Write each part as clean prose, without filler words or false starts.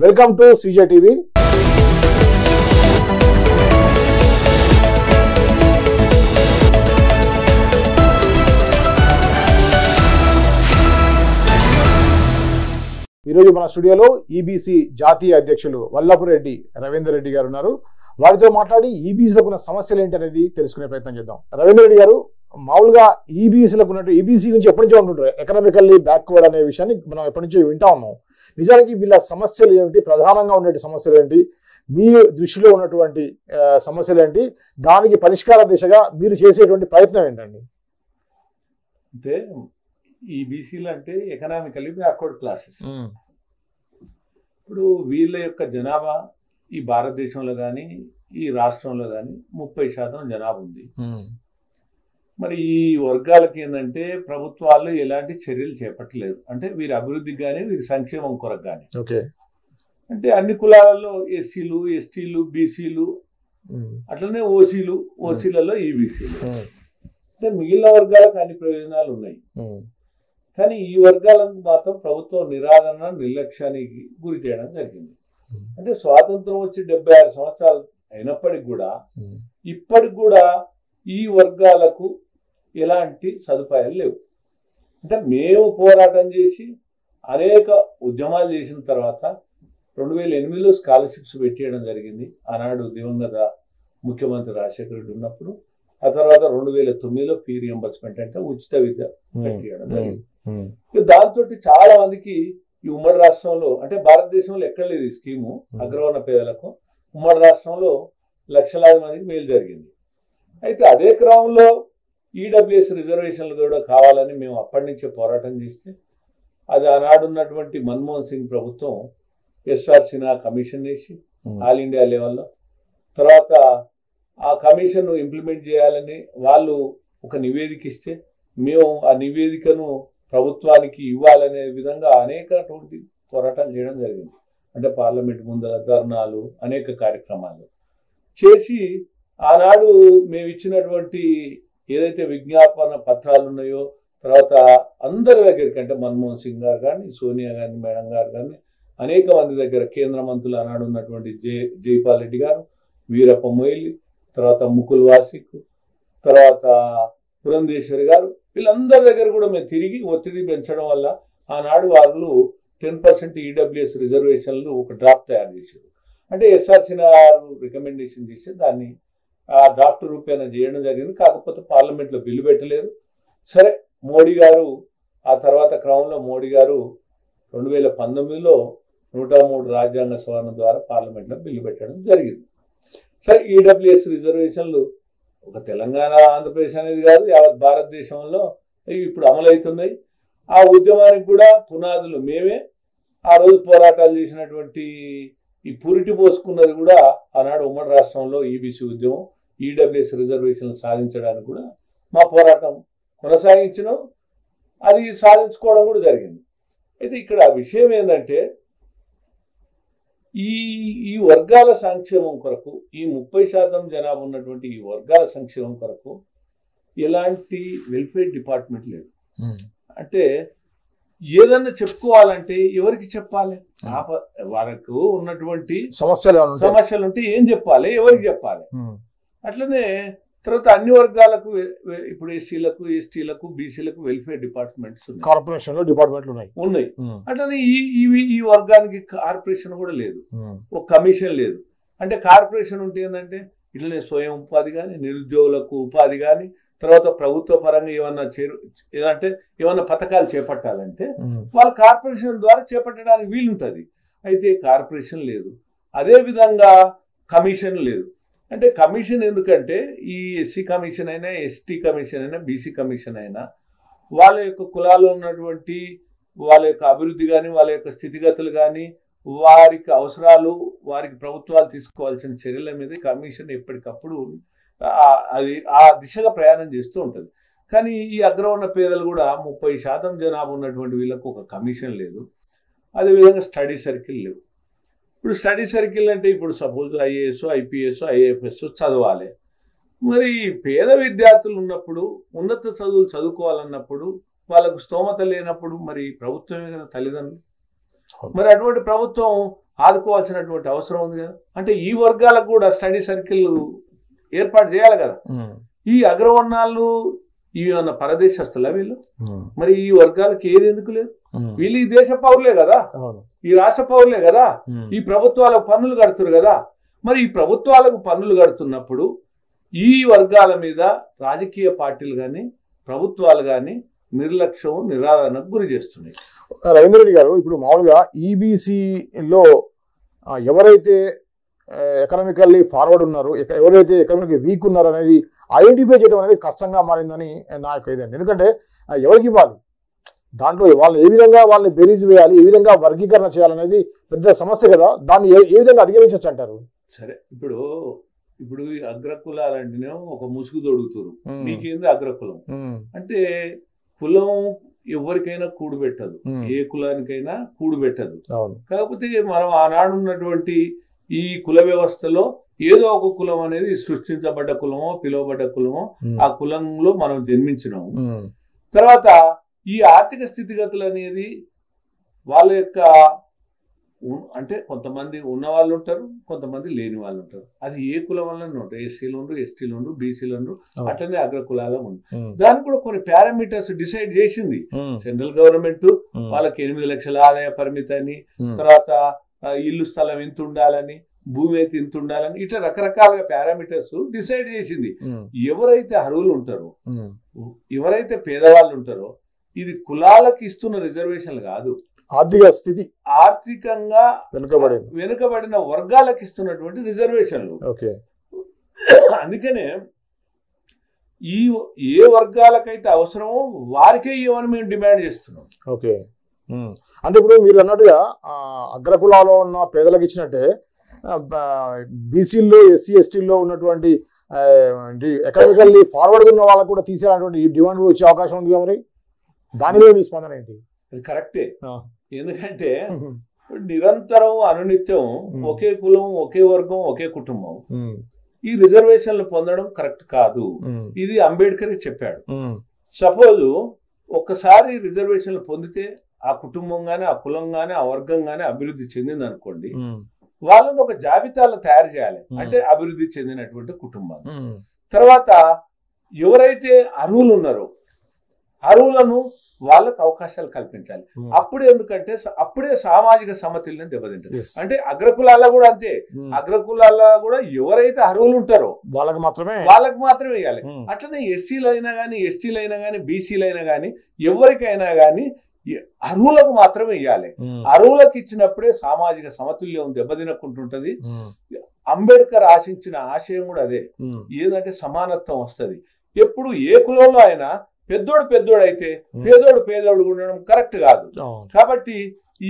Welcome to CJ TV. ఈరోజు మన స్టూడియోలో ఈబీసీ జాతీయ అధ్యక్షులు వల్లపురెడ్డి రవీందర్ రెడ్డి గారు ఉన్నారు. వారితో మాట్లాడి ఈబీసీలకు ఉన్న సమస్యలు ఏంటి అనేది తెలుసుకునే ప్రయత్నం చేద్దాం. రవీందర్ రెడ్డి గారు, మామూలుగా ఈబీసీలకు ఉన్నట్టు ఈబీసీ గురించి ఎప్పటి నుంచో ఉంటుంటారు, ఎకనామికల్లీ బ్యాక్వర్డ్ అనే విషయాన్ని మనం ఎప్పటి నుంచో వింటా ఉన్నాం. నిజానికి వీళ్ళ సమస్యలు ఏంటి, ప్రధానంగా ఉండే సమస్యలు ఏంటి, మీ దృష్టిలో ఉన్నటువంటి సమస్యలు ఏంటి, దానికి పరిష్కార దిశగా మీరు చేసేటువంటి ప్రయత్నం ఏంటండి? అంటే ఈ బీసీలు అంటే ఎకనామికల్లీ బ్యాక్వర్డ్ క్లాసెస్. ఇప్పుడు వీళ్ళ యొక్క జనాభా ఈ భారతదేశంలో కానీ ఈ రాష్ట్రంలో కానీ 30% జనాభా ఉంది. మరి ఈ వర్గాలకి ఏంటంటే ప్రభుత్వాలు ఎలాంటి చర్యలు చేపట్టలేదు. అంటే వీరి అభివృద్ధికి కానీ వీరి సంక్షేమం కొరకు కానీ. ఓకే. అంటే అన్ని కులాలలో ఎస్సీలు, ఎస్టీలు, బీసీలు, అట్లనే ఓసీలలో ఈబీసీలు. అంటే మిగిలిన వర్గాలకు అన్ని ప్రయోజనాలు ఉన్నాయి. కానీ ఈ వర్గాలకు మాత్రం ప్రభుత్వం నిరాదరణ, నిర్లక్ష్యానికి గురి చేయడం జరిగింది. అంటే స్వాతంత్రం వచ్చి 76 సంవత్సరాలు అయినప్పటికి కూడా ఇప్పటికి కూడా ఈ వర్గాలకు ఎలాంటి సదుపాయాలు లేవు. అంటే మేము పోరాటం చేసి అనేక ఉద్యమాలు చేసిన తర్వాత 2008లో స్కాలర్షిప్స్ పెట్టేయడం జరిగింది. ఆనాడు దివంగత ముఖ్యమంత్రి రాజశేఖర రెడ్డి ఉన్నప్పుడు. ఆ తర్వాత 2009లో ఫీ రియంబర్స్మెంట్ అంటే ఉచిత విద్య పెట్టేయడం జరిగింది. దాంతో చాలా మందికి ఈ ఉమ్మడి రాష్ట్రంలో, అంటే భారతదేశంలో ఎక్కడ లేదు ఈ స్కీము, అగ్రవర్ణ పేదలకు ఉమ్మడి రాష్ట్రంలో లక్షలాది మందికి మేలు జరిగింది. అయితే అదే క్రమంలో ఈడబ్ల్యూఎస్ రిజర్వేషన్లు కూడా కావాలని మేము అప్పటి నుంచే పోరాటం చేస్తే అది ఆనాడు ఉన్నటువంటి మన్మోహన్ సింగ్ ప్రభుత్వం ఎస్ఆర్ సిన్హా కమిషన్ వేసి ఆల్ ఇండియా లెవెల్లో, తర్వాత ఆ కమిషన్ ఇంప్లిమెంట్ చేయాలని వాళ్ళు ఒక నివేదిక ఇస్తే మేము ఆ నివేదికను ప్రభుత్వానికి ఇవ్వాలనే విధంగా అనేకటువంటి పోరాటాలు చేయడం జరిగింది. అంటే పార్లమెంట్ ముందర ధర్నాలు, అనేక కార్యక్రమాలు చేసి ఆనాడు మేము ఇచ్చినటువంటి ఏదైతే విజ్ఞాపన పత్రాలు ఉన్నాయో, తర్వాత అందరి దగ్గరికి, అంటే మన్మోహన్ సింగ్ గారు కానీ, సోనియా గాంధీ మేడం గారు కానీ, అనేక మంది దగ్గర, కేంద్ర మంత్రులు ఆనాడు ఉన్నటువంటి జైపాల్ రెడ్డి గారు, వీరప్ప మొయిలి, తర్వాత ముకుల్ వాసిక్, తర్వాత పురంధేశ్వరి గారు, వీళ్ళందరి దగ్గర కూడా మేము తిరిగి ఒత్తిడి పెంచడం వల్ల ఆనాడు వాళ్ళు 10% ఈడబ్ల్యూఎస్ రిజర్వేషన్లు ఒక డ్రాఫ్ట్ తయారు చేశారు. అంటే ఎస్ఆర్ సిన్హా రికమెండేషన్ చేసి దాన్ని ఆ డ్రాఫ్ట్ రూపేణ చేయడం జరిగింది. కాకపోతే పార్లమెంట్లో బిల్లు పెట్టలేదు. సరే, మోడీ గారు ఆ తర్వాత క్రమంలో మోడీ గారు 2019లో 103 రాజ్యాంగ సవరణ ద్వారా పార్లమెంట్లో బిల్లు పెట్టడం జరిగింది. సరే, ఈడబ్ల్యూఎస్ రిజర్వేషన్లు ఒక తెలంగాణ, ఆంధ్రప్రదేశ్ అనేది కాదు, యావత్ భారతదేశంలో ఇప్పుడు అమలవుతున్నాయి. ఆ ఉద్యమానికి కూడా పునాదులు మేమే. ఆ రోజు పోరాటాలు చేసినటువంటి ఈ పురిటి పోసుకున్నది కూడా ఆనాడు ఉమ్మడి రాష్ట్రంలో ఈబీసీ ఉద్యమం, ఈడబ్ల్యూఎస్ రిజర్వేషన్లు సాధించడానికి కూడా మా పోరాటం కొనసాగించడం, అది సాధించుకోవడం కూడా జరిగింది. అయితే ఇక్కడ విషయం ఏంటంటే ఈ వర్గాల సంక్షేమం కొరకు, ఈ 30% జనాభా ఉన్నటువంటి ఈ వర్గాల సంక్షేమం కొరకు ఎలాంటి వెల్ఫేర్ డిపార్ట్మెంట్ లేదు. అంటే ఏదన్నా చెప్పుకోవాలంటే ఎవరికి చెప్పాలి? వాళ్ళకు ఉన్నటువంటి సమస్యలు ఉంటే ఏం చెప్పాలి, ఎవరికి చెప్పాలి? అట్లనే తర్వాత అన్ని వర్గాలకు, ఇప్పుడు ఎస్సీలకు, ఎస్టీలకు, బీసీలకు వెల్ఫేర్ డిపార్ట్మెంట్స్ ఉన్నాయి, కార్పొరేషన్ డిపార్ట్మెంట్లు ఉన్నాయి. అట్లనే ఈ వర్గానికి కార్పొరేషన్ కూడా లేదు, ఒక కమిషన్ లేదు. అంటే కార్పొరేషన్ ఉంటే ఏంటంటే ఇట్లనే స్వయం ఉపాధి కానీ, నిరుద్యోగులకు ఉపాధి కానీ, తర్వాత ప్రభుత్వ పరంగా ఏమన్నా పథకాలు చేపట్టాలంటే వాళ్ళ కార్పొరేషన్ ద్వారా చేపట్టడానికి వీలుంటుంది. అయితే కార్పొరేషన్ లేదు. అదేవిధంగా కమిషన్ లేదు. అంటే కమిషన్ ఎందుకంటే ఈ ఎస్సీ కమిషన్ అయినా, ఎస్టీ కమిషన్ అయినా, బీసీ కమిషన్ అయినా వాళ్ళ యొక్క కులాల్లో ఉన్నటువంటి వాళ్ళ యొక్క అభివృద్ధి కానీ, వాళ్ళ యొక్క స్థితిగతులు కానీ, వారికి అవసరాలు, వారికి ప్రభుత్వాలు తీసుకోవాల్సిన చర్యల మీద కమిషన్ ఎప్పటికప్పుడు అది ఆ దిశగా ప్రయాణం చేస్తూ ఉంటుంది. కానీ ఈ అగ్రవర్ణ పేదలు కూడా 30% జనాభా ఉన్నటువంటి వీళ్ళకు ఒక కమిషన్ లేదు. అదేవిధంగా స్టడీ సర్కిల్ లేవు. ఇప్పుడు స్టడీ సర్కిల్ అంటే ఇప్పుడు సపోజ్ ఐఏఎస్, ఐపీఎస్, ఐఏఎఫ్ఎస్ చదవాలి. మరి పేద విద్యార్థులు ఉన్నప్పుడు, ఉన్నత చదువులు చదువుకోవాలన్నప్పుడు వాళ్ళకు స్తోమత లేనప్పుడు మరి ప్రభుత్వమే కదా తల్లిదండ్రులు. మరి అటువంటి ప్రభుత్వం ఆదుకోవాల్సినటువంటి అవసరం ఉంది కదా. అంటే ఈ వర్గాలకు కూడా స్టడీ సర్కిల్ ఏర్పాటు చేయాలి కదా. ఈ అగ్రవర్ణాలు ఇవి అన్న పరదేశస్తులా వీళ్ళు? మరి ఈ వర్గాలకు ఏది ఎందుకు లేదు? వీళ్ళు ఈ దేశ పౌరులే కదా, ఈ రాష్ట్ర పౌరులే కదా, ఈ ప్రభుత్వాలకు పన్నులు కడుతున్నారు కదా. మరి ఈ ప్రభుత్వాలకు పన్నులు కడుతున్నప్పుడు ఈ వర్గాల మీద రాజకీయ పార్టీలు కానీ ప్రభుత్వాలు కానీ నిర్లక్ష్యం నిరాదరణకు గురి చేస్తున్నాయి. రవీంద్ర రెడ్డి గారు, ఇప్పుడు మామూలుగా ఈబీసీలో ఎవరైతే ఎకనామికల్లీ ఫార్వర్డ్ ఉన్నారు, ఎవరైతే ఎకనామిక్ వీక్ ఉన్నారు అనేది ఐడెంటిఫై చేయడం అనేది కష్టంగా మారిందని నా యొక్క ఇదండి. ఎందుకంటే ఎవరికి ఇవ్వాలి, దాంట్లో వాళ్ళని ఏ విధంగా వాళ్ళని బేరీజ్ వేయాలి, ఏ విధంగా వర్గీకరణ చేయాలనేది పెద్ద సమస్య కదా. దాన్ని ఏ విధంగా అధిగమించవచ్చు అంటారు? సరే, ఇప్పుడు ఈ అగ్రకులాలంటేనే ఒక ముసుగు తొడుగుతారు. మీకేంది అగ్రకులం అంటే? కులం ఎవరికైనా కూడు పెట్టదు, ఏ కులానికైనా కూడు పెట్టదు. కాకపోతే మనం ఆనాడు ఉన్నటువంటి ఈ కుల వ్యవస్థలో ఏదో ఒక కులం అనేది సృష్టించబడ్డ కులమో పిలువబడ్డ కులమో ఆ కులంలో మనం జన్మించినాము. తర్వాత ఈ ఆర్థిక స్థితిగతులు అనేది వాళ్ళ యొక్క అంటే కొంతమంది ఉన్న వాళ్ళు ఉంటారు, కొంతమంది లేని వాళ్ళు ఉంటారు. అది ఏ కులం వల్ల ఉంటారు, ఎస్సీలు ఉండరు, ఎస్టీలు ఉండరు, బీసీలు ఉండరు, అట్లనే అగ్ర కులాలు ఉండరు. దానికి కూడా కొన్ని పారామీటర్స్ డిసైడ్ చేసింది సెంట్రల్ గవర్నమెంట్. వాళ్ళకి 8 లక్షల ఆదాయ పరిమితి అని, తర్వాత ఇల్లు స్థలం ఎంత ఉండాలని, భూమి అయితే ఇంత ఉండాలని, ఇట్లా రకరకాలుగా పారామీటర్స్ డిసైడ్ చేసింది. ఎవరైతే అర్హులు ఉంటారో, ఎవరైతే పేదవాళ్ళు ఉంటారో, ఇది కులాలకు ఇస్తున్న రిజర్వేషన్లు కాదు, ఆర్థిక స్థితి ఆర్థికంగా వెనుకబడిన వర్గాలకు ఇస్తున్నటువంటి రిజర్వేషన్లు. అందుకనే ఏ వర్గాలకైతే అవసరమో వారికే ఇవ్వని మేము డిమాండ్ చేస్తున్నాం. ఓకే, అంటే ఇప్పుడు మీరు అన్నట్టుగా అగ్రకులాలో ఉన్న పేదలకు ఇచ్చినట్టే బీసీల్లో ఎస్సీ ఎస్టీల్లో ఉన్నటువంటి ఎకనామికల్లీ ఫార్వర్డ్ ఉన్న వాళ్ళకు కూడా తీసేయాలన్నటువంటి ఈ డిమాండ్ వచ్చే అవకాశం ఉంది. మరి దాని మీద మీ స్పందన ఏంటి? అది కరెక్టే, ఎందుకంటే నిరంతరం అనునిత్యం ఒకే కులం, ఒకే వర్గం, ఒకే కుటుంబం ఈ రిజర్వేషన్లు పొందడం కరెక్ట్ కాదు. ఇది అంబేద్కర్ చెప్పాడు. సపోజ్ ఒక్కసారి రిజర్వేషన్లు పొందితే ఆ కుటుంబం గానీ, ఆ కులం గానీ, ఆ వర్గం గానీ అభివృద్ధి చెందింది అనుకోండి, వాళ్ళని ఒక జాబితాలో తయారు చేయాలి. అంటే అభివృద్ధి చెందినటువంటి కుటుంబాలు. తర్వాత ఎవరైతే అర్హులు ఉన్నారో అర్హులను వాళ్ళకు అవకాశాలు కల్పించాలి. అప్పుడే, ఎందుకంటే అప్పుడే సామాజిక సమతుల్యం దెబ్బతింటుంది. అంటే అగ్రకులాల్లో కూడా అంతే, అగ్రకులాల్లో కూడా ఎవరైతే అర్హులు ఉంటారో వాళ్ళకు మాత్రమే ఇవ్వాలి. అట్లనే ఎస్సీలు అయినా కానీ, ఎస్టీలు అయినా కానీ, బీసీలు అయినా కానీ, ఎవరికైనా కానీ అర్హులకు మాత్రమే ఇవ్వాలి. అర్హులకు ఇచ్చినప్పుడే సామాజిక సమతుల్యం దెబ్బతినకుంటుంటది. అంబేద్కర్ ఆశించిన ఆశయం కూడా అదే, ఏదంటే సమానత్వం వస్తుంది. ఎప్పుడు ఏ కులంలో అయినా పెద్దోడు అయితే పేదోడు ఉండడం కరెక్ట్ కాదు. కాబట్టి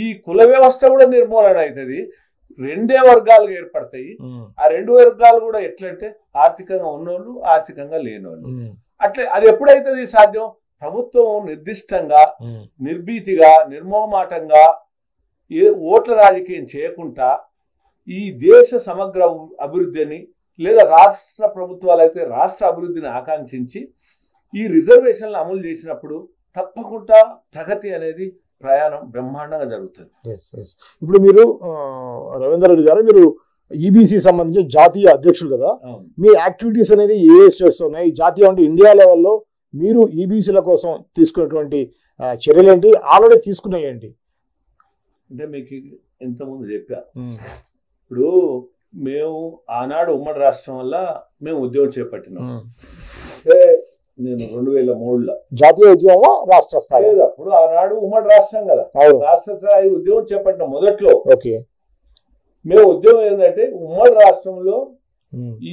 ఈ కుల వ్యవస్థ కూడా నిర్మూలన అవుతుంది, రెండే వర్గాలుగా ఏర్పడతాయి. ఆ రెండు వర్గాలు కూడా ఎట్లంటే ఆర్థికంగా ఉన్నోళ్ళు, ఆర్థికంగా లేనోళ్ళు. అట్లే అది ఎప్పుడైతుంది సాధ్యం? ప్రభుత్వం నిర్దిష్టంగా, నిర్భీతిగా, నిర్మోహమాటంగా ఓట్ల రాజకీయం చేయకుండా ఈ దేశ సమగ్ర అభివృద్ధిని, లేదా రాష్ట్ర ప్రభుత్వాలు అయితే రాష్ట్ర అభివృద్ధిని ఆకాంక్షించి ఈ రిజర్వేషన్లు అమలు చేసినప్పుడు తప్పకుండా ప్రగతి అనేది ప్రయాణం బ్రహ్మాండంగా జరుగుతుంది. ఇప్పుడు మీరు రవీంద్ర రెడ్డి గారు, మీరు ఈబీసీ సంబంధించి జాతీయ అధ్యక్షులు కదా, మీ యాక్టివిటీస్ అనేది ఏ స్టేట్స్ ఉన్నాయి? జాతీయ అంటే ఇండియా లెవెల్లో మీరు ఈబీసీల కోసం తీసుకున్నటువంటి చర్యలు ఏంటి, ఆల్రెడీ తీసుకున్నాయి ఏంటి? అంటే మీకు ఇంతకుముందు చెప్పా, ఇప్పుడు మేము ఆనాడు ఉమ్మడి రాష్ట్రం వల్ల మేము ఉద్యోగం చేపట్టినాం. నేను 2003లో జాతీయ ఉద్యోగం రాష్ట్ర స్థాయి లేదు, అప్పుడు ఆనాడు ఉమ్మడి రాష్ట్రం కదా, రాష్ట్ర స్థాయి ఉద్యోగం చేపట్టిన మొదట్లో మేము ఉద్యోగం ఏంటంటే ఉమ్మడి రాష్ట్రంలో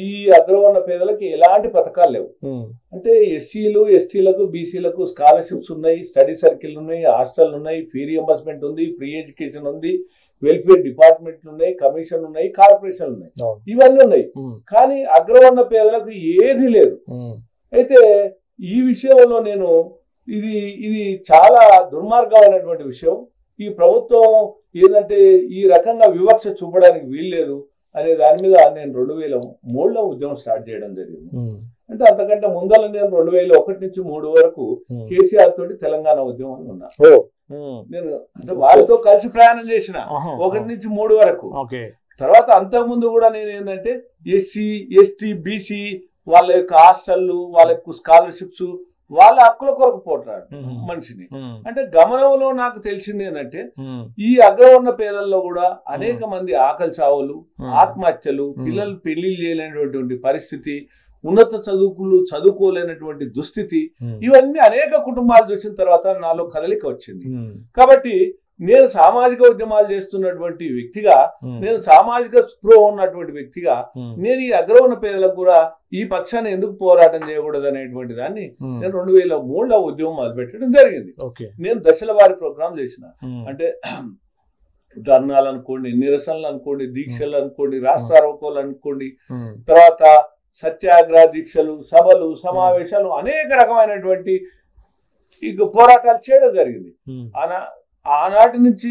ఈ అగ్రవర్ణ పేదలకు ఎలాంటి పథకాలు లేవు. అంటే ఎస్సీలు, ఎస్టీలకు, బీసీలకు స్కాలర్షిప్స్ ఉన్నాయి, స్టడీ సర్కిల్ ఉన్నాయి, హాస్టల్ ఉన్నాయి, ఫీ రియంబర్స్మెంట్ ఉంది, ఫ్రీ ఎడ్యుకేషన్ ఉంది, వెల్ఫేర్ డిపార్ట్మెంట్లు ఉన్నాయి, కమిషన్ ఉన్నాయి, కార్పొరేషన్ ఉన్నాయి, ఇవన్నీ ఉన్నాయి. కానీ అగ్రవర్ణ పేదలకు ఏది లేదు. అయితే ఈ విషయంలో నేను ఇది చాలా దుర్మార్గమైనటువంటి విషయం. ఈ ప్రభుత్వం ఏంటంటే ఈ రకంగా వివక్ష చూపడానికి వీల్లేదు అనే దాని మీద నేను 2003లో ఉద్యమం స్టార్ట్ చేయడం జరిగింది. అంటే అంతకంటే ముందర నేను 2001 నుంచి 2003 వరకు కేసీఆర్ తోటి తెలంగాణ ఉద్యమంలో ఉన్నా. నేను అంటే వారితో కలిసి ప్రయాణం చేసిన 1 నుంచి 3 వరకు. తర్వాత అంతకుముందు కూడా నేను ఏంటంటే ఎస్సీ ఎస్టీ బీసీ వాళ్ళ యొక్క హాస్టళ్ళు వాళ్ళ యొక్క స్కాలర్షిప్స్ వాళ్ళ హక్కుల కొరకు పోట్లాడు మనిషిని. అంటే గమనంలో నాకు తెలిసింది ఏంటంటే ఈ అగ్రవర్ణ పేదల్లో కూడా అనేక మంది ఆకలి చావులు, ఆత్మహత్యలు, పిల్లలు పెళ్లిళ్ళు చేయలేనటువంటి పరిస్థితి, ఉన్నత చదువుకులు చదువుకోలేనటువంటి దుస్థితి, ఇవన్నీ అనేక కుటుంబాలు చూసిన తర్వాత నాలో కదలిక వచ్చింది. కాబట్టి నేను సామాజిక ఉద్యమాలు చేస్తున్నటువంటి వ్యక్తిగా, నేను సామాజిక స్పృహ ఉన్నటువంటి వ్యక్తిగా నేను ఈ అగ్రవర్ణ పేదలకు కూడా ఈ పక్షాన్ని ఎందుకు పోరాటం చేయకూడదు అనేటువంటి దాన్ని నేను 2003లో ఉద్యమం మొదలుపెట్టడం జరిగింది. నేను దశల వారి ప్రోగ్రాం చేసిన, అంటే ధర్నాలు అనుకోండి, నిరసనలు అనుకోండి, దీక్షలు అనుకోండి, రాస్తారోకోలు అనుకోండి, తర్వాత సత్యాగ్రహ దీక్షలు, సభలు, సమావేశాలు, అనేక రకమైనటువంటి పోరాటాలు చేయడం జరిగింది. ఆనాటి నుంచి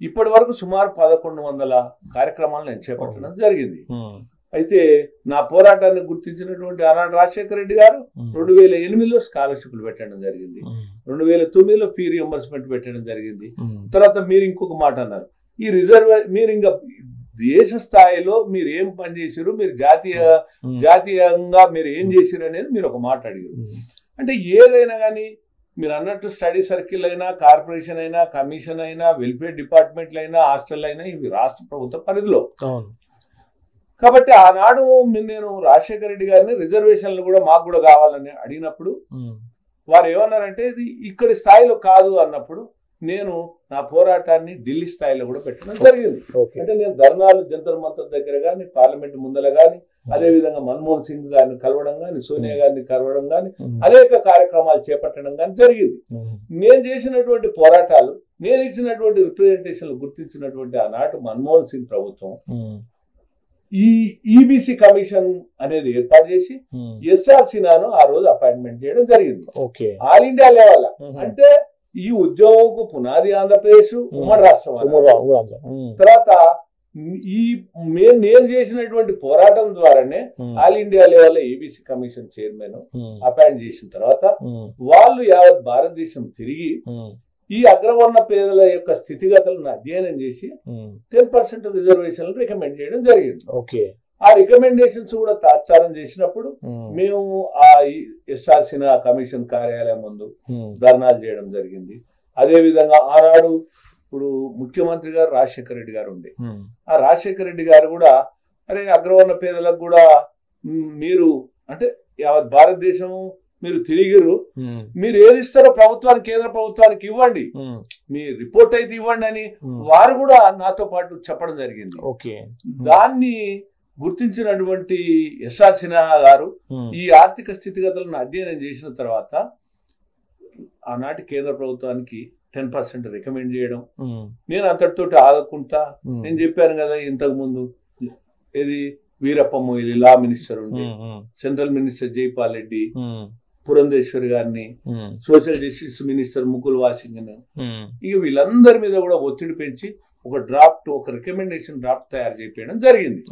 ఇప్పటి వరకు సుమారు 1100 కార్యక్రమాలు నేను చేపట్టడం జరిగింది. అయితే నా పోరాటాన్ని గుర్తించినటువంటి ఆనాడు రాజశేఖర రెడ్డి గారు 2008లో స్కాలర్షిప్లు పెట్టడం జరిగింది, 2009లో ఫీ రియంబర్స్మెంట్ పెట్టడం జరిగింది. తర్వాత మీరు ఇంకొక మాట అన్నారు, ఈ మీరు ఇంకా దేశ స్థాయిలో మీరు ఏం పని చేశారు, మీరు జాతీయంగా మీరు ఏం చేశారు అనేది మీరు ఒక మాట అడిగారు. అంటే ఏదైనా కానీ మీరు అన్నట్టు స్టడీ సర్కిల్ అయినా, కార్పొరేషన్ అయినా, కమిషన్ అయినా, వెల్ఫేర్ డిపార్ట్మెంట్లు అయినా, హాస్టల్ అయినా, ఇవి రాష్ట్ర ప్రభుత్వ పరిధిలో. కాబట్టి ఆనాడు నేను రాజశేఖర రెడ్డి గారిని రిజర్వేషన్లు కూడా మాకు కూడా కావాలని అడిగినప్పుడు వారు ఏమన్నారంటే ఇది ఇక్కడి స్థాయిలో కాదు అన్నప్పుడు నేను నా పోరాటాన్ని ఢిల్లీ స్థాయిలో కూడా పెట్టడం జరిగింది. అంటే నేను ధర్నాలు జంతర్ మంతర్ దగ్గర కానీ, పార్లమెంట్ ముందర కానీ, అదేవిధంగా మన్మోహన్ సింగ్ గారిని కలవడం కానీ, సోనియా గారిని కలవడం కానీ, అనేక కార్యక్రమాలు చేపట్టడం కానీ జరిగింది. నేను చేసినటువంటి పోరాటాలు, నేను ఇచ్చినటువంటి రిప్రజెంటేషన్లు గుర్తించినటువంటి ఆనాటి మన్మోహన్ సింగ్ ప్రభుత్వం ఈ ఈబీసీ కమిషన్ అనేది ఏర్పాటు చేసి ఎస్ఆర్ సిన్హాను ఆ రోజు అపాయింట్మెంట్ చేయడం జరిగింది ఆల్ ఇండియా లెవెల్. అంటే ఈ ఉద్యోగంకు పునాది ఆంధ్రప్రదేశ్, ఉమ్మడి రాష్ట్రం. తర్వాత ఈ నేను చేసినటువంటి పోరాటం ద్వారానే all India level EBC commission chairman appoint చేసిన తర్వాత వాళ్ళు యావత్ భారతదేశం తిరిగి ఈ అగ్రవర్ణ పేదల యొక్క స్థితిగతులను అధ్యయనం చేసి 10% రిజర్వేషన్లు రికమెండ్ చేయడం జరిగింది. ఆ రికమెండేషన్స్ కూడా తాత్సారం చేసినప్పుడు మేము ఆ ఎస్ఆర్ సిన్హా కమిషన్ కార్యాలయం ముందు ధర్నాలు చేయడం జరిగింది. అదే విధంగా ఆనాడు ఇప్పుడు ముఖ్యమంత్రి గారు రాజశేఖర రెడ్డి గారు ఉండే, ఆ రాజశేఖర రెడ్డి గారు కూడా అరే అగ్రవర్ణ పేదలకు కూడా మీరు అంటే యావత్ భారతదేశం మీరు తిరిగిరు, మీరు ఏది ఇస్తారో ప్రభుత్వానికి, కేంద్ర ప్రభుత్వానికి ఇవ్వండి, మీ రిపోర్ట్ అయితే ఇవ్వండి అని వారు కూడా నాతో పాటు చెప్పడం జరిగింది. దాన్ని గుర్తించినటువంటి ఎస్ఆర్ సిన్హా గారు ఈ ఆర్థిక స్థితిగతులను అధ్యయనం చేసిన తర్వాత ఆనాటి కేంద్ర ప్రభుత్వానికి 10% రికమెండ్ చేయడం, నేను అంతటితో ఆగకుండా నేను చెప్పాను కదా ఇంతకు ముందు, ఇది వీరప్ప మొయిలీ లా మినిస్టర్ ఉండి, సెంట్రల్ మినిస్టర్ జైపాల్ రెడ్డి, పురంధేశ్వరి గారిని, social justice minister Mukul washing, ఇక వీళ్ళందరి మీద కూడా ఒత్తిడి పెంచి ఒక రికమెండేషన్ డ్రాఫ్ట్ తయారు చేయడం జరిగింది.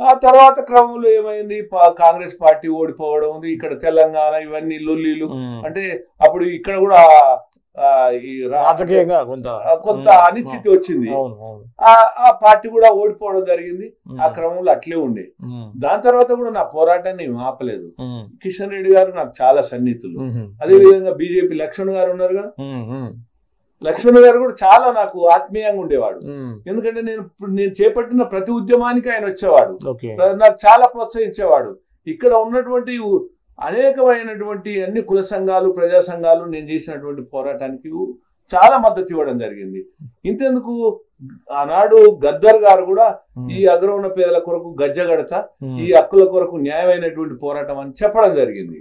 ఆ తర్వాత క్రమంలో ఏమైంది, కాంగ్రెస్ పార్టీ ఓడిపోవడం, ఇక్కడ తెలంగాణ ఇవన్నీ లొల్లీలు, అంటే అప్పుడు ఇక్కడ కూడా ఈ రాజకీయంగా కొంత అనిశ్చితి వచ్చింది, ఆ పార్టీ కూడా ఓడిపోవడం జరిగింది. ఆ క్రమంలో అట్లే ఉండే. దాని తర్వాత కూడా నా పోరాటాన్ని ఆపలేదు. కిషన్ రెడ్డి గారు నాకు చాలా సన్నిహితులు, అదే విధంగా బీజేపీ లక్ష్మణ్ గారు ఉన్నారు కదా, లక్ష్మణ్ గారు కూడా చాలా నాకు ఆత్మీయంగా ఉండేవాడు. ఎందుకంటే నేను చేపట్టిన ప్రతి ఉద్యమానికి ఆయన వచ్చేవాడు, నాకు చాలా ప్రోత్సహించేవాడు. ఇక్కడ ఉన్నటువంటి అనేకమైనటువంటి అన్ని కుల సంఘాలు, ప్రజా సంఘాలు నేను చేసినటువంటి పోరాటానికి చాలా మద్దతు ఇవ్వడం జరిగింది. ఇంతెందుకు ఆనాడు గద్దర్ గారు కూడా ఈ అగ్రవర్ణ పేదల కొరకు గజ్జగడత, ఈ హక్కుల కొరకు న్యాయమైనటువంటి పోరాటం అని చెప్పడం జరిగింది.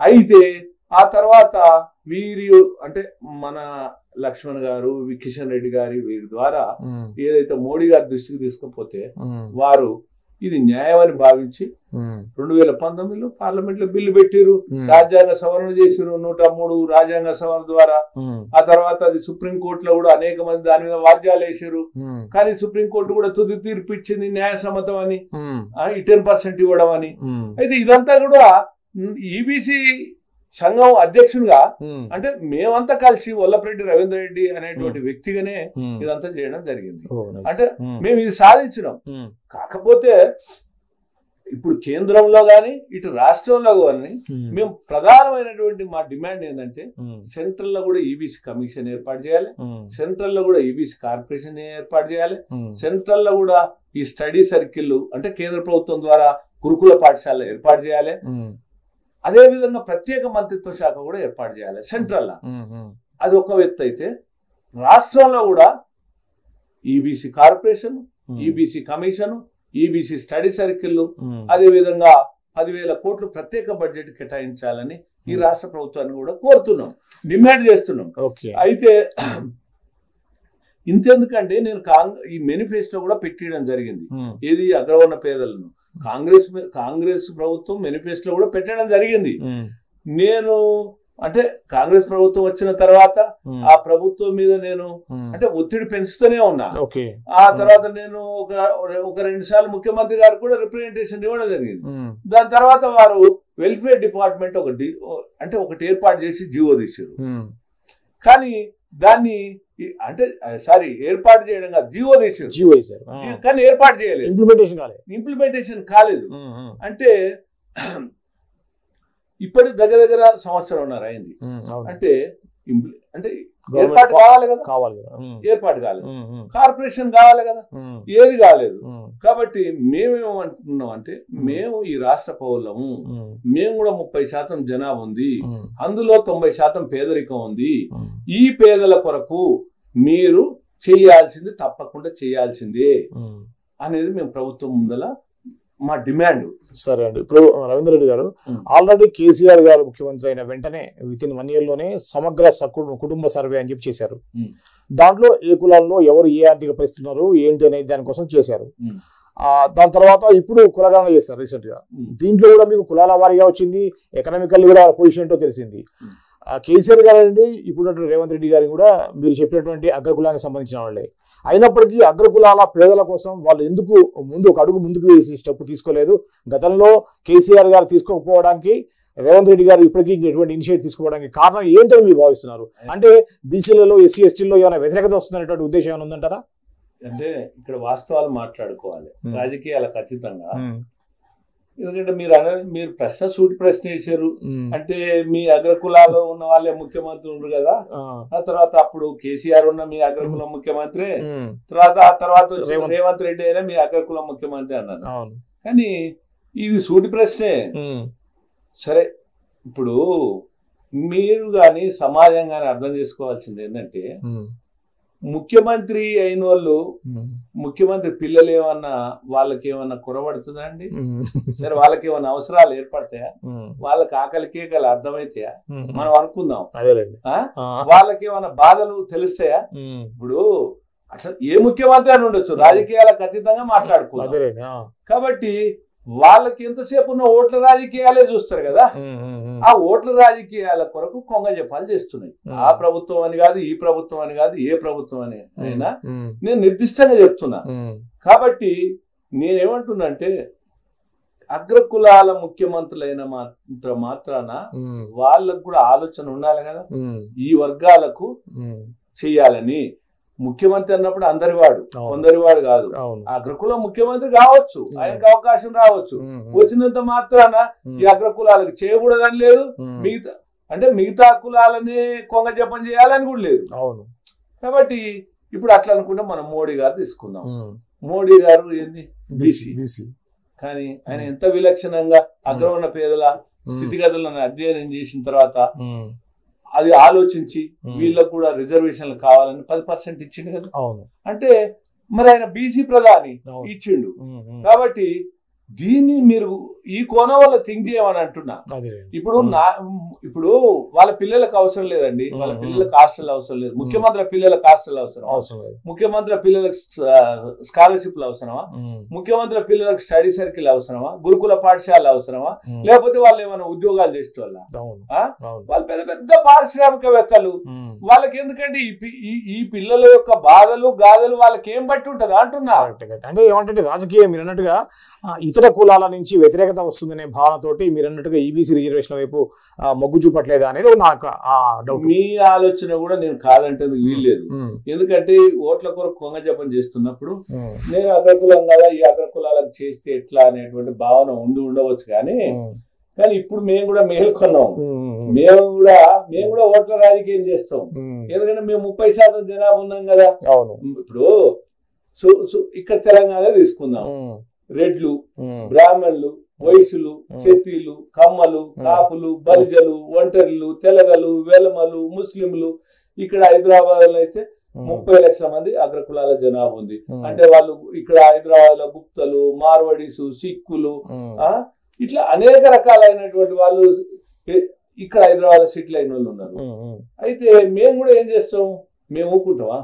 అయితే ఆ తర్వాత వీరు అంటే మన లక్ష్మణ్ గారు, కిషన్ రెడ్డి గారి వీరి ద్వారా ఏదైతే మోడీ గారి దృష్టికి తీసుకుపోతే వారు ఇది న్యాయం అని భావించి 2019లో పార్లమెంట్ లో బిల్లు పెట్టిరు, రాజ్యాంగ సవరణ చేసిరు, 103 రాజ్యాంగ సవరణ ద్వారా. ఆ తర్వాత అది సుప్రీంకోర్టులో కూడా అనేక మంది దాని మీద వాద్యాలు వేసారు. కానీ సుప్రీంకోర్టు కూడా తుది తీర్పు ఇచ్చింది న్యాయసమ్మతం అని, ఈ 10% ఇవ్వడం అని. అయితే ఇదంతా కూడా ఈబీసీ సంఘం అధ్యక్షునిగా అంటే మేమంతా కలిసి వల్లపరెడ్డి రవీంద్ర రెడ్డి అనేటువంటి వ్యక్తిగానే ఇదంతా చేయడం జరిగింది. అంటే మేము ఇది సాధించినాం. కాకపోతే ఇప్పుడు కేంద్రంలో గాని ఇటు రాష్ట్రంలో కానీ మేము ప్రధానమైనటువంటి మా డిమాండ్ ఏంటంటే సెంట్రల్ లో కూడా ఈబీసీ కమిషన్ ఏర్పాటు చేయాలి, సెంట్రల్ లో కూడా ఈబీసీ కార్పొరేషన్ ఏర్పాటు చేయాలి, సెంట్రల్ లో కూడా ఈ స్టడీ సర్కిల్ అంటే కేంద్ర ప్రభుత్వం ద్వారా గురుకుల పాఠశాల ఏర్పాటు చేయాలి, అదే విధంగా ప్రత్యేక మంత్రిత్వ శాఖ కూడా ఏర్పాటు చేయాలి సెంట్రల్. అది ఒక ఎత్తు అయితే రాష్ట్రంలో కూడా EBC corporation, EBC commission, EBC study circle, అదే విధంగా 10,000 కోట్లు ప్రత్యేక బడ్జెట్ కేటాయించాలని ఈ రాష్ట్ర ప్రభుత్వాన్ని కూడా కోరుతున్నాం, డిమాండ్ చేస్తున్నాం. అయితే ఇంతెందుకంటే నేను ఈ మేనిఫెస్టో కూడా పెట్టడం జరిగింది. ఏది అగ్రవర్ణ పేదలను కాంగ్రెస్ ప్రభుత్వం మేనిఫెస్టో కూడా పెట్టడం జరిగింది. నేను అంటే కాంగ్రెస్ ప్రభుత్వం వచ్చిన తర్వాత ఆ ప్రభుత్వం మీద నేను అంటే ఒత్తిడి పెంచుతూనే ఉన్నా. ఆ తర్వాత నేను ఒక 2 సార్లు ముఖ్యమంత్రి గారు కూడా రిప్రజెంటేషన్ ఇవ్వడం జరిగింది. దాని తర్వాత వారు వెల్ఫేర్ డిపార్ట్మెంట్ ఒకటి ఏర్పాటు చేసి జీవో తీశారు. కానీ దాన్ని అంటే ఏర్పాటు చేయడం కాదు, జీవో తీశారు కానీ ఏర్పాటు చేయలేదు, ఇంప్లిమెంటేషన్ కాలేదు. అంటే ఇప్పటి దగ్గర సంవత్సరంన్నర అయింది. అంటే ఏర్పాటు కావాలి కదా, ఏర్పాటు కాలేదు. కార్పొరేషన్ కావాలి కదా, ఏది కాలేదు. కాబట్టి మేమేమంటున్నాం అంటే మేము ఈ రాష్ట్ర పౌరులము, మేము కూడా 30% జనాభా ఉంది, అందులో 90% పేదరికం ఉంది. ఈ పేదల కొరకు మీరు చేయాల్సింది తప్పకుండా చేయాల్సిందే అనేది మేము ప్రభుత్వం ముందల మా డిమాండ్. సరే అండి, ఇప్పుడు రవీంద్ర రెడ్డి గారు ఆల్రెడీ కేసీఆర్ గారు ముఖ్యమంత్రి అయిన వెంటనే వితిన్ 1 year లోనే సమగ్ర కుటుంబ సర్వే అని చెప్పి చేశారు. దాంట్లో ఏ కులాల్లో ఎవరు ఏ ఆర్థిక పరిస్థితులు ఉన్నారు ఏంటి అనేది దానికోసం చేశారు. దాని తర్వాత ఇప్పుడు కులగణన చేశారు రీసెంట్ గా. దీంట్లో కూడా మీకు కులాల వారీగా వచ్చింది, ఎకనామికల్ కూడా పొజిషన్ ఏంటో తెలిసింది. కేసీఆర్ గారు అండి ఇప్పుడు రేవంత్ రెడ్డి గారు కూడా మీరు చెప్పినటువంటి అగ్రకులానికి సంబంధించిన వాళ్ళే. అయినప్పటికీ అగ్రకులాల పేదల కోసం వాళ్ళు ఎందుకు ఒక అడుగు ముందుకు వేసి స్టెప్ తీసుకోలేదు? గతంలో కేసీఆర్ గారు తీసుకోకపోవడానికి రేవంత్ రెడ్డి గారు ఇప్పటికీ ఎటువంటి ఇనిషియేటివ్ తీసుకోవడానికి కారణం ఏంటని మీరు భావిస్తున్నారు? అంటే బీసీలలో ఎస్సీ ఎస్టీలో ఏమైనా వ్యతిరేకత వస్తుందనేటువంటి ఉద్దేశం ఏమైనా ఉందంటారా? అంటే ఇక్కడ వాస్తవాలు మాట్లాడుకోవాలి రాజకీయాలకు అతీతంగా. ఎందుకంటే మీరు సూటి ప్రశ్న వేశారు. అంటే మీ అగ్రకులాలో ఉన్న వాళ్ళే ముఖ్యమంత్రి ఉన్నారు కదా, ఆ తర్వాత అప్పుడు కేసీఆర్ ఉన్న మీ అగ్రకులం ముఖ్యమంత్రి, తర్వాత రేవంత్ రెడ్డి అయినా మీ అగ్రకులం ముఖ్యమంత్రి అన్నారు. కానీ ఇది సూటి ప్రశ్నే. సరే, ఇప్పుడు మీరు కానీ సమాజం కానీ అర్థం చేసుకోవాల్సింది ఏంటంటే ముఖ్యమంత్రి అయిన వాళ్ళు ముఖ్యమంత్రి పిల్లలు ఏమన్నా వాళ్ళకి ఏమన్నా కురబడుతుందా అండి? సరే, వాళ్ళకి ఏమన్నా అవసరాలు ఏర్పడతాయా? వాళ్ళకి ఆకలి కేకలు అర్థమైతాయా? మనం అనుకుందాం. వాళ్ళకి ఏమన్నా బాధలు తెలుస్తాయా? ఇప్పుడు అసలు ఏ ముఖ్యమంత్రి అని ఉండొచ్చు, రాజకీయాలకు అతీతంగా మాట్లాడుకోవాలి. కాబట్టి వాళ్ళకి ఎంతసేపు ఉన్న ఓట్ల రాజకీయాలే చూస్తారు కదా. ఆ ఓట్ల రాజకీయాల కొరకు కొంగ జపాలు చేస్తున్నాయి. ఆ ప్రభుత్వం అని కాదు, ఈ ప్రభుత్వం అని కాదు, ఏ ప్రభుత్వం అని అయినా నేను నిర్దిష్టంగా చెప్తున్నా. కాబట్టి నేనేమంటున్నా అంటే అగ్రకులాల ముఖ్యమంత్రులైన మాత్రాన వాళ్ళకు కూడా ఆలోచన ఉండాలి కదా, ఈ వర్గాలకు చెయ్యాలని. ముఖ్యమంత్రి అన్నప్పుడు అందరివాడు కొందరివాడు కాదు. అగ్రకులం ముఖ్యమంత్రి కావచ్చు, ఆయనకు అవకాశం రావచ్చు. వచ్చినంత మాత్రాన ఈ అగ్రకులాలకు చేయకూడదని లేదు, మిగతా కులాలనే కొంగ జపం చేయాలని కూడా లేదు. కాబట్టి ఇప్పుడు అట్లా అనుకుంటే మనం మోడీ గారు తీసుకుందాం. మోడీ గారు ఏంది బీసీ, కానీ ఆయన ఎంత విలక్షణంగా అగ్రవర్ణ పేదల స్థితిగతులను అధ్యయనం చేసిన తర్వాత అది ఆలోచించి వీళ్ళకు కూడా రిజర్వేషన్లు కావాలని 10% ఇచ్చిండు కదా. అంటే మరి ఆయన బీసీ ప్రధాని ఇచ్చిండు. కాబట్టి దీన్ని మీరు ఈ కోణం వల్ల థింక్ చేయమని అంటున్నా. ఇప్పుడు వాళ్ళ పిల్లలకు అవసరం లేదండి, వాళ్ళ పిల్లలకు హాస్టల్ అవసరం లేదు, ముఖ్యమంత్రి పిల్లలకు హాస్టల్ అవసరం, ముఖ్యమంత్రి పిల్లలకు స్కాలర్షిప్లు అవసరమా, ముఖ్యమంత్రి పిల్లలకు స్టడీ సర్కిల్ అవసరమా, గురుకుల పాఠశాల అవసరమా, లేకపోతే వాళ్ళు ఏమైనా ఉద్యోగాలు చేసే వాళ్ళు పెద్ద పెద్ద పారిశ్రామికవేత్తలు, వాళ్ళకి ఎందుకంటే ఈ పిల్లల యొక్క బాధలు గాథలు వాళ్ళకి ఏం బట్టి ఉంటది అంటున్నా. అంటే ఏమంటే రాజకీయం మీరు అన్నట్టుగా ఇతర కులాల నుంచి వ్యతిరేకత వస్తుందనే భావనతోటి మీరు అన్నట్టుగా ఈబీసీ రిజర్వేషన్ వైపు మొగ్గు చూపట్లేదా అనేది నాకు డౌట్. మీ ఆలోచన కూడా నేను కాదంటే వీల్లేదు. ఎందుకంటే ఓట్ల కొరకు కొంగ జపం చేస్తున్నప్పుడు నేను అగ్రకులం కదా, ఈ అగ్రకులాలకు చేస్తే ఎట్లా అనేటువంటి భావన ఉండవచ్చు. కానీ ఇప్పుడు మేము కూడా మేల్కొన్నాం. మేము కూడా ఓట్ల రాజకీయం చేస్తాం. ఎందుకంటే మేము 30% జనాభా ఉన్నాం కదా. ఇప్పుడు ఇక్కడ తెలంగాణ తీసుకుందాం. రెడ్లు, బ్రాహ్మణులు, వైశ్యులు, క్షత్రియులు, కమ్మలు, కాపులు, బలిజలు, ఒంటరిలు, తెలగలు, వెలమలు, ముస్లింలు. ఇక్కడ హైదరాబాద్ లో అయితే 30 లక్షల మంది అగ్రకులాల జనాభా ఉంది. అంటే వాళ్ళు ఇక్కడ హైదరాబాద్ లో గుప్తలు, మార్వడీసు, సిక్కులు, ఇట్లా అనేక రకాలైనటువంటి వాళ్ళు ఇక్కడ హైదరాబాద్ లో సెటిల్ అయిన వాళ్ళు ఉన్నారు. అయితే మేము కూడా ఏం చేస్తాం? మేము ఊరుకుంటామా?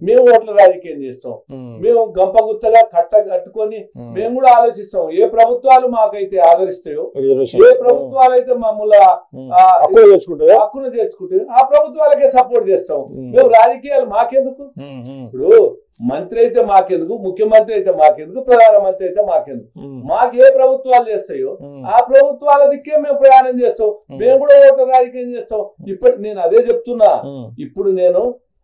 మేము ఓట్ల రాజకీయం చేస్తాం. మేము గంపగుత్తగా కట్టుకొని మేము కూడా ఆలోచిస్తాం. ఏ ప్రభుత్వాలు మాకైతే ఆదరిస్తాయో, ఏ ప్రభుత్వాలు అయితే మమ్మల్ని హక్కును చేర్చుకుంటాయో ఆ ప్రభుత్వాలకే సపోర్ట్ చేస్తాం. మేము రాజకీయాలు మాకెందుకు? ఇప్పుడు మంత్రి అయితే మాకెందుకు, ముఖ్యమంత్రి అయితే మాకెందుకు, ప్రధానమంత్రి అయితే మాకెందుకు? మాకు ఏ ప్రభుత్వాలు చేస్తాయో ఆ ప్రభుత్వాల దిక్కే మేము ప్రయాణం చేస్తాం. మేము కూడా ఓట్ల రాజకీయం చేస్తాం. నేను అదే చెప్తున్నా. ఇప్పుడు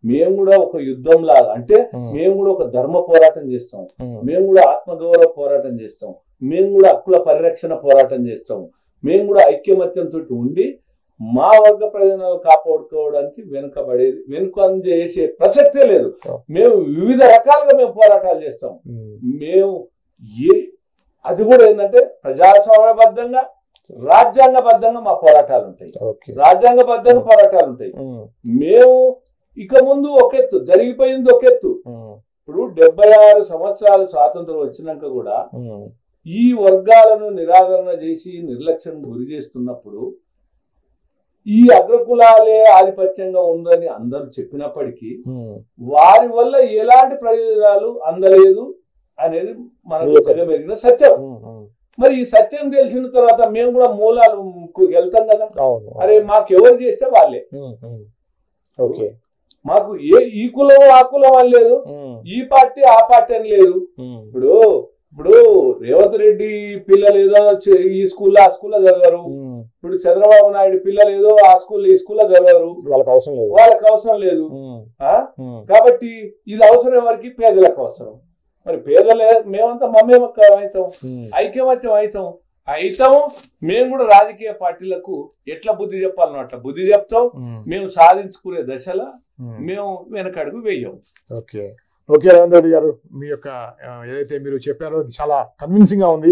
మేము కూడా ఒక యుద్ధం లాగా, అంటే మేము కూడా ఒక ధర్మ పోరాటం చేస్తాం. మేము కూడా ఆత్మగౌరవ పోరాటం చేస్తాం. మేము కూడా హక్కుల పరిరక్షణ పోరాటం చేస్తాం. మేము కూడా ఐక్యమత్యంతో ఉండి మా వర్గ ప్రయోజనాలు కాపాడుకోవడానికి వెనుక చేసే ప్రసక్తే లేదు. మేము వివిధ రకాలుగా మేము పోరాటాలు చేస్తాం. మేము అది కూడా ఏంటంటే ప్రజాస్వామ్యబద్ధంగా, రాజ్యాంగబద్ధంగా మా పోరాటాలు ఉంటాయి. రాజ్యాంగబద్ధంగా పోరాటాలు ఉంటాయి. మేము ఇక ముందు ఒకెత్తు, జరిగిపోయింది ఒకెత్తు. ఇప్పుడు 76 సంవత్సరాలు స్వాతంత్రం వచ్చినాక కూడా ఈ వర్గాలను నిరాదరణ చేసి నిర్లక్ష్యం గురి చేస్తున్నప్పుడు ఈ అగ్రకులాలే ఆధిపత్యంగా ఉందని అందరూ చెప్పినప్పటికీ వారి వల్ల ఎలాంటి ప్రయోజనాలు అందలేదు అనేది మనకు పెరిగిన సత్యం. మరి ఈ సత్యం తెలిసిన తర్వాత మేము కూడా మూలాలకు వెళ్తాం కదా. అరే మాకెవరు చేస్తే వాళ్ళే. మాకు ఈ కులం ఆ కులం అని లేదు, ఈ పార్టీ ఆ పార్టీ అని లేదు. ఇప్పుడు రేవంత్ రెడ్డి పిల్లలు ఏదో ఈ స్కూల్లో ఆ స్కూల్లో చదవరు. ఇప్పుడు చంద్రబాబు నాయుడు పిల్లలు ఏదో ఆ స్కూల్లో ఈ స్కూల్లో చదవరు. వాళ్ళకి అవసరం లేదు. కాబట్టి ఇది అవసరం ఎవరికి? పేదలకు అవసరం. మరి పేదలే మేమంతా మమ్మేమక్క అవుతాం, ఐక్యమత్యం అవుతాము. మేము కూడా రాజకీయ పార్టీలకు ఎట్లా బుద్ధి చెప్పాలనో అట్లా బుద్ధి చెప్తాం. మేము సాధించుకునే దశలో మేము వెనకడుగు వేయం. ఓకే రేవంత్ రెడ్డి గారు, మీ యొక్క ఏదైతే మీరు చెప్పారో అది చాలా కన్విన్సింగ్ గా ఉంది.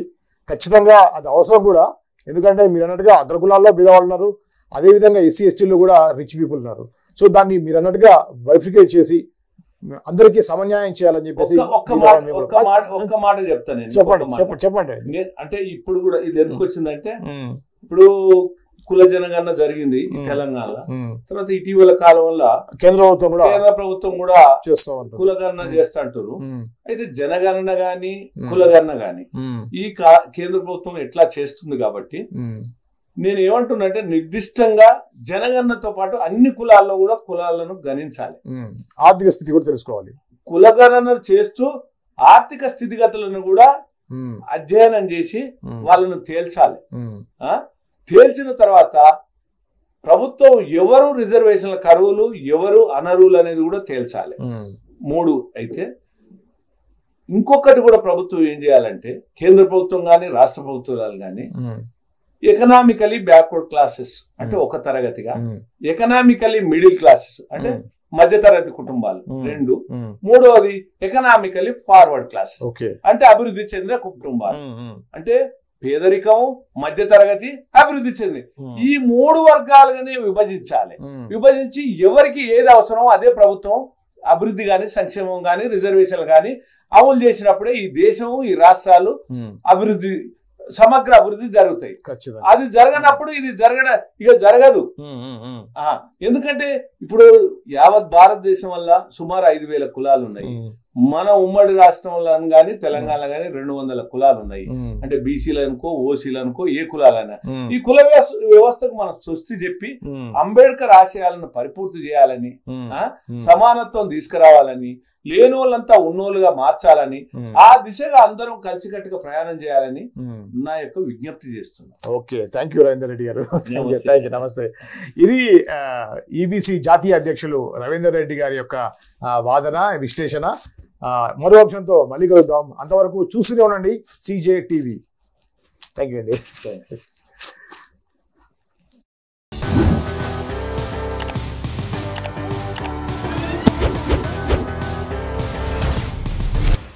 ఖచ్చితంగా అది అవసరం కూడా. ఎందుకంటే మీరు అన్నట్టుగా అగ్రకులాల్లో బీదవాళ్ళు ఉన్నారు, అదేవిధంగా ఎస్సీ ఎస్టీలు కూడా రిచ్ పీపుల్ ఉన్నారు. సో దాన్ని మీరు అన్నట్టుగా వైఫికేట్ చేసి అందరికీ సమన్యాయం చేయాలని చెప్పేసి ఒక్క మాట చెప్తాను. చెప్పండి. అంటే ఇప్పుడు కూడా ఇది ఎందుకు వచ్చిందంటే, ఇప్పుడు కుల జనగణన జరిగింది తెలంగాణలో. తర్వాత ఇటీవల కాలంలో కేంద్ర ప్రభుత్వం కూడా కులగణన చేస్తా అంటారు. అయితే జనగణన గాని కులగణన గాని ఈ కేంద్ర ప్రభుత్వం ఎట్లా చేస్తుంది కాబట్టి నేను ఏమంటున్నంటే, నిర్దిష్టంగా జనగణనతో పాటు అన్ని కులాల్లో కూడా కులాలను గణించాలి. ఆర్థిక స్థితి కూడా తెలుసుకోవాలి. కులగణన చేస్తూ ఆర్థిక స్థితిగతులను కూడా అధ్యయనం చేసి వాళ్ళను తేల్చాలి. తేల్చిన తర్వాత ప్రభుత్వం ఎవరు రిజర్వేషన్ల కరువులు, ఎవరు అనర్హులు అనేది కూడా తేల్చాలి. 3 అయితే ఇంకొకటి కూడా ప్రభుత్వం ఏం చేయాలంటే, కేంద్ర ప్రభుత్వం కానీ రాష్ట్ర ప్రభుత్వాలు కానీ ఎకనామికలీ బ్యాక్వర్డ్ క్లాసెస్ అంటే ఒక తరగతిగా, ఎకనామికలీ మిడిల్ క్లాసెస్ అంటే మధ్యతరగతి కుటుంబాలు 2, మూడవది ఎకనామికలీ ఫార్వర్డ్ క్లాసెస్ అంటే అభివృద్ధి చెందిన కుటుంబాలు. అంటే పేదరికం, మధ్యతరగతి, అభివృద్ధి చెంది ఈ 3 వర్గాలుగానే విభజించాలి. విభజించి ఎవరికి ఏది అవసరమో అదే ప్రభుత్వం అభివృద్ధి గాని, సంక్షేమం గాని, రిజర్వేషన్లు గాని అమలు చేసినప్పుడే ఈ దేశం, ఈ రాష్ట్రాలు అభివృద్ధి, సమగ్ర అభివృద్ధి జరుగుతాయి. అది జరగనప్పుడు ఇది జరగదు. ఎందుకంటే ఇప్పుడు యావత్ భారతదేశం వల్ల సుమారు 5,000 కులాలు ఉన్నాయి. మన ఉమ్మడి రాష్ట్రంలో కానీ తెలంగాణ కానీ 200 కులాలు ఉన్నాయి. అంటే బీసీలు అనుకో, ఓసీలు అనుకో, ఏ కులాలైనా ఈ కుల వ్యవస్థకు మనం స్వస్తి చెప్పి అంబేద్కర్ ఆశయాలను పరిపూర్తి చేయాలని, సమానత్వం తీసుకురావాలని, లేని వాళ్ళంతా ఉన్నోళ్ళుగా మార్చాలని ఆ దిశగా అందరం కలిసికట్టుగా ప్రయాణం చేయాలని నా యొక్క విజ్ఞప్తి చేస్తున్నా. Okay, thank you Ravinder Reddy garu. Thank you, నమస్తే. ఇది ఈబీసీ జాతీయ అధ్యక్షులు రవీందర్ రెడ్డి గారి యొక్క వాదన విశ్లేషణ. మరో అంశంతో మళ్ళీ కలుద్దాం. అంతవరకు చూస్తూనే ఉండండి CJ టీవీ. థ్యాంక్ యూ అండి.